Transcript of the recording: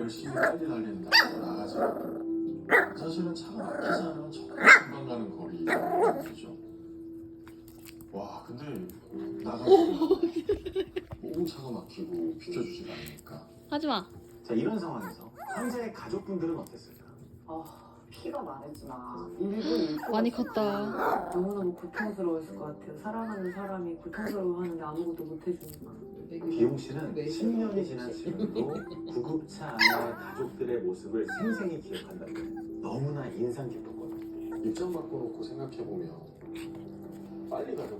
열심히 빨리 달리는데 나가지. 사실은 차가 막히지 않으면 정말 금방 가는 거리죠. 와, 근데 나가지고 너무 차가 막히고 비켜주지가 않으니까. 하지마. 자, 이런 상황에서 황자의 가족분들은 어땠을까? 피가 마르지만 1분 많이 컸다. 너무너무 고통스러웠을 것 같아요. 사랑하는 사람이 고통스러워하는데 아무것도 못 해주니까. 기용 씨는 10년이 지난 지금도 구급차 안의 가족들의 모습을 생생히 기억한다는 게 너무나 인상 깊었거든요. 입장 바꿔놓고 생각해보면 빨리 가는